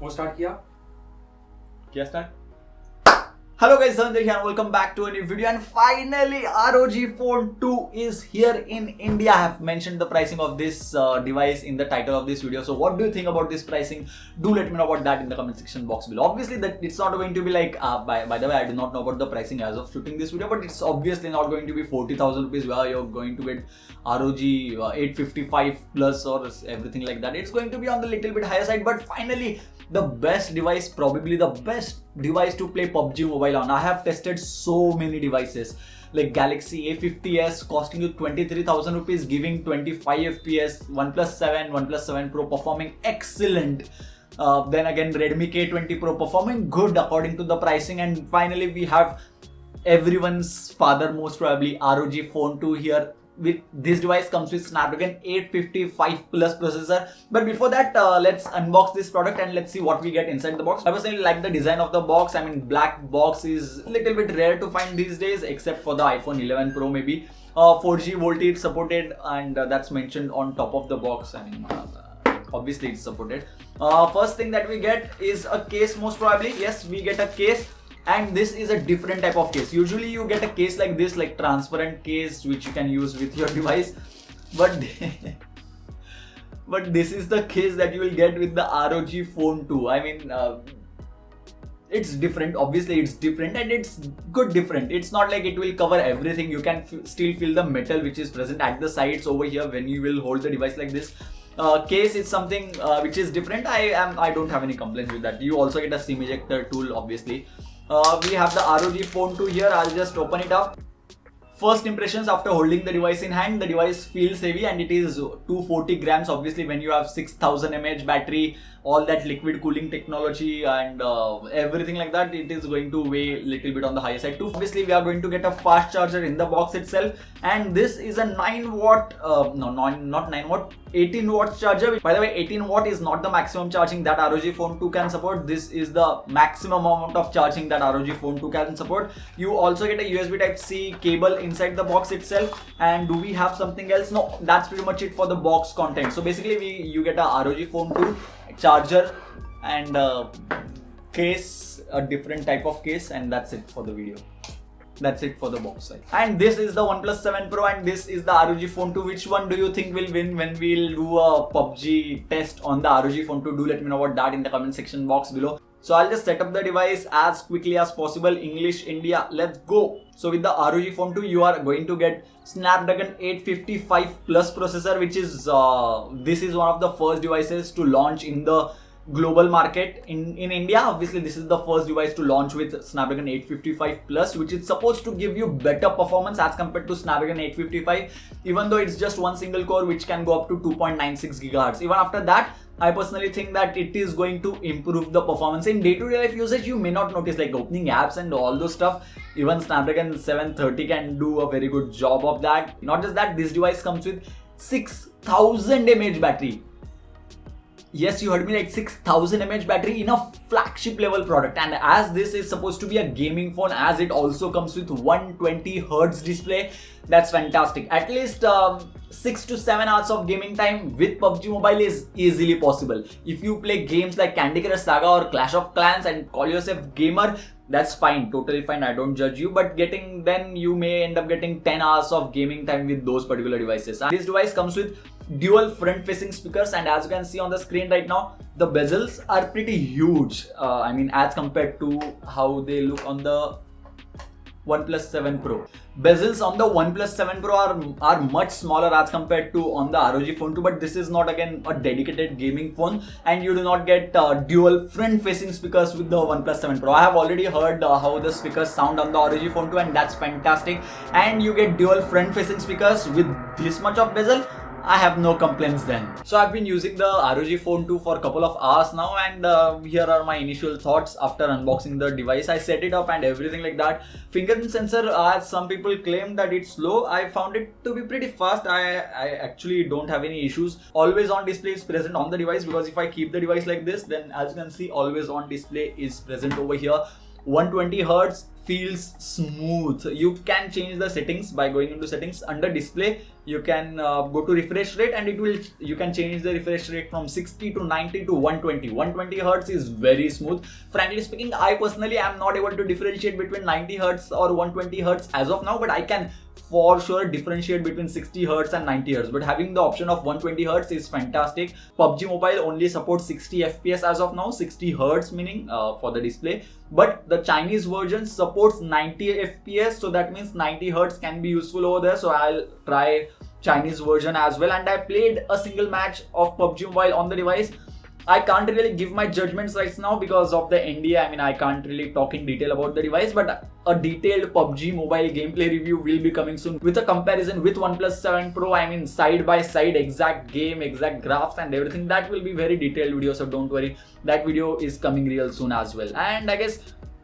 वो स्टार्ट किया क्या start? Hello guys, Dhananjay here and welcome back to a new video. And finally ROG Phone 2 is here in India. I have mentioned the pricing of this device in the title of this video. So what do you think about this pricing? Do let me know about that in the comment section box below. Obviously that it's not going to be like by the way, I do not know about the pricing as of shooting this video, but it's obviously not going to be 40,000 rupees where you're going to get ROG 855 plus or everything like that. It's going to be on the little bit higher side, but finally the best device, probably the best device to play PUBG Mobile on. I have tested so many devices like Galaxy A50s costing you 23,000 rupees, giving 25 FPS, OnePlus 7, OnePlus 7 Pro performing excellent. Then again Redmi K20 Pro performing good according to the pricing, and finally we have everyone's father, most probably ROG Phone 2 here. With this device comes with Snapdragon 855 plus processor. But before that, let's unbox this product and let's see what we get inside the box. I personally like the design of the box. I mean, black box is a little bit rare to find these days, except for the iPhone 11 Pro maybe. 4G voltage supported, and that's mentioned on top of the box. I mean, obviously it's supported. First thing that we get is a case, most probably. Yes, we get a case. And this is a different type of case. Usually you get a case like this, like transparent case which you can use with your device, but this is the case that you will get with the ROG Phone 2. I mean, it's different. Obviously it's different, and it's good different. It's not like it will cover everything. You can still feel the metal which is present at the sides over here when you will hold the device like this. Case is something which is different. I don't have any complaints with that. You also get a SIM ejector tool, obviously. We have the ROG Phone 2 here. I'll just open it up. First impressions after holding the device in hand, the device feels heavy and it is 240 grams. Obviously when you have 6000 mAh battery, all that liquid cooling technology and everything like that, it is going to weigh a little bit on the higher side too. Obviously we are going to get a fast charger in the box itself, and this is a 9 watt, not 9 watt, 18 watt charger. By the way, 18 watt is not the maximum charging that ROG Phone 2 can support. This is the maximum amount of charging that ROG Phone 2 can support. You also get a USB Type-C cable inside the box itself. And do we have something else? No, that's pretty much it for the box content. So basically you get a ROG Phone 2 charger and case, a different type of case, and that's it for the video. That's it for the box side. And this is the OnePlus 7 Pro and this is the ROG Phone 2. Which one do you think will win when we'll do a PUBG test on the ROG Phone 2? Do let me know about that in the comment section box below. So I'll just set up the device as quickly as possible. English India, let's go. So with the ROG Phone 2, you are going to get Snapdragon 855 plus processor, which is this is one of the first devices to launch in the global market in India. Obviously this is the first device to launch with Snapdragon 855 plus, which is supposed to give you better performance as compared to Snapdragon 855, even though it's just one single core which can go up to 2.96 gigahertz. Even after that, I personally think that it is going to improve the performance. In day-to-day life usage, you may not notice, like opening apps and all those stuff. Even Snapdragon 730 can do a very good job of that. Not just that, this device comes with 6000 mAh battery. Yes, you heard me, like 6000 mAh battery in a flagship level product. And as this is supposed to be a gaming phone, as it also comes with 120 Hz display, that's fantastic. At least 6 to 7 hours of gaming time with PUBG Mobile is easily possible. If you play games like Candy Crush Saga or Clash of Clans and call yourself gamer, that's fine, totally fine, I don't judge you. But then you may end up getting 10 hours of gaming time with those particular devices. And this device comes with dual front facing speakers, and as you can see on the screen right now, the bezels are pretty huge. I mean, as compared to how they look on the OnePlus 7 Pro. Bezels on the OnePlus 7 Pro are much smaller as compared to on the ROG Phone 2, but this is not again a dedicated gaming phone, and you do not get dual front facing speakers with the OnePlus 7 Pro. I have already heard how the speakers sound on the ROG Phone 2, and that's fantastic. And you get dual front facing speakers with this much of bezel. I have no complaints then. So I've been using the ROG Phone 2 for a couple of hours now, and here are my initial thoughts after unboxing the device. I set it up and everything like that. Fingerprint sensor, as some people claim that it's slow, I found it to be pretty fast. I actually don't have any issues. Always on display is present on the device, because if I keep the device like this, then as you can see, always on display is present over here. 120 Hz feels smooth. You can change the settings by going into settings. Under display, you can go to refresh rate, and you can change the refresh rate from 60 to 90 to 120. 120 Hz is very smooth. Frankly speaking, I personally am not able to differentiate between 90 Hz or 120 Hz as of now, but I can for sure differentiate between 60 Hz and 90 Hz. But having the option of 120 Hz is fantastic. PUBG Mobile only supports 60 FPS as of now, 60 Hz meaning for the display. But the Chinese version supports 90 FPS, so that means 90 Hz can be useful over there. So I'll try Chinese version as well. And I played a single match of PUBG Mobile on the device. I can't really give my judgments right now because of the NDA. I mean, I can't really talk in detail about the device, but a detailed PUBG Mobile gameplay review will be coming soon with a comparison with OnePlus 7 Pro. I mean, side by side, exact game, exact graphs and everything. That will be very detailed video, so don't worry. That video is coming real soon as well. And I guess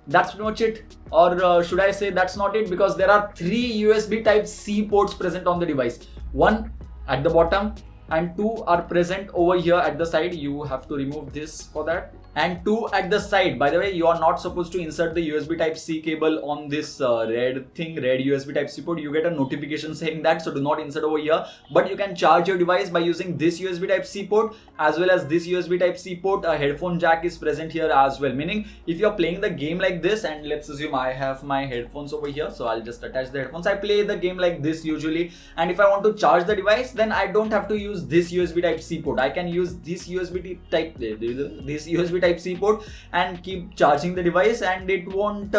that's pretty much it. Or should I say that's not it, because there are 3 USB Type-C ports present on the device. One at the bottom, and 2 are present over here at the side. You have to remove this for that. And 2 at the side. By the way, you are not supposed to insert the USB Type-C cable on this red USB Type-C port. You get a notification saying that, so do not insert over here. But you can charge your device by using this USB Type-C port as well as this USB Type-C port. A headphone jack is present here as well, meaning if you're playing the game like this, and let's assume I have my headphones over here, so I'll just attach the headphones. I play the game like this usually, and if I want to charge the device, then I don't have to use this USB Type-C port. I can use this USB Type-C port and keep charging the device, and it won't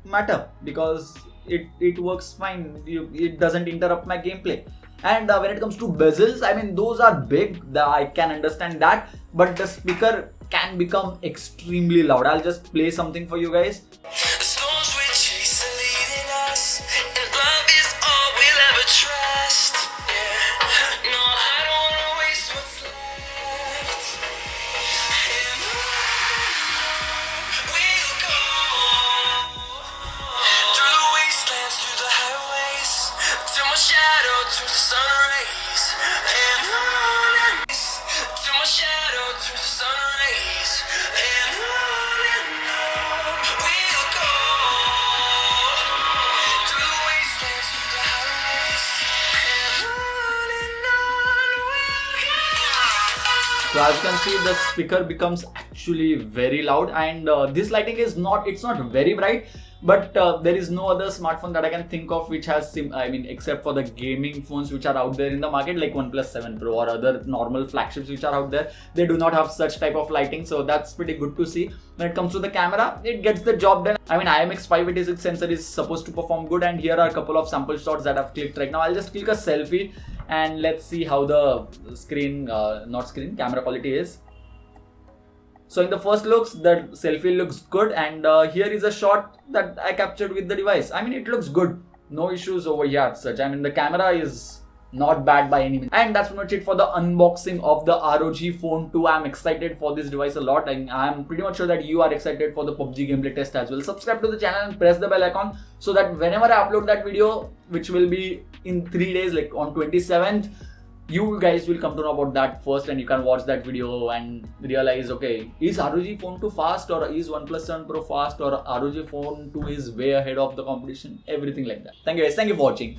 matter because it works fine. It doesn't interrupt my gameplay. And when it comes to bezels, I mean, those are big. I can understand that, but the speaker can become extremely loud. I'll just play something for you guys. So as you can see, the speaker becomes actually very loud, and this lighting is it's not very bright, but there is no other smartphone that I can think of which has except for the gaming phones which are out there in the market, like OnePlus 7 Pro or other normal flagships which are out there. They do not have such type of lighting, so that's pretty good to see. When it comes to the camera, it gets the job done. I mean, IMX586 sensor is supposed to perform good, and here are a couple of sample shots that I've clicked right now. I'll just click a selfie and let's see how the camera quality is. So in the first looks, the selfie looks good, and here is a shot that I captured with the device. I mean, it looks good. No issues over here as such. I mean, the camera is not bad by any means. And that's pretty much it for the unboxing of the ROG Phone 2. I'm excited for this device a lot, and I'm pretty much sure that you are excited for the PUBG gameplay test as well. Subscribe to the channel and press the bell icon so that whenever I upload that video, which will be in 3 days, like on 27th, you guys will come to know about that first, and you can watch that video and realize, okay, is ROG Phone 2 fast, or is OnePlus 7 Pro fast, or ROG Phone 2 is way ahead of the competition, everything like that. Thank you guys, thank you for watching.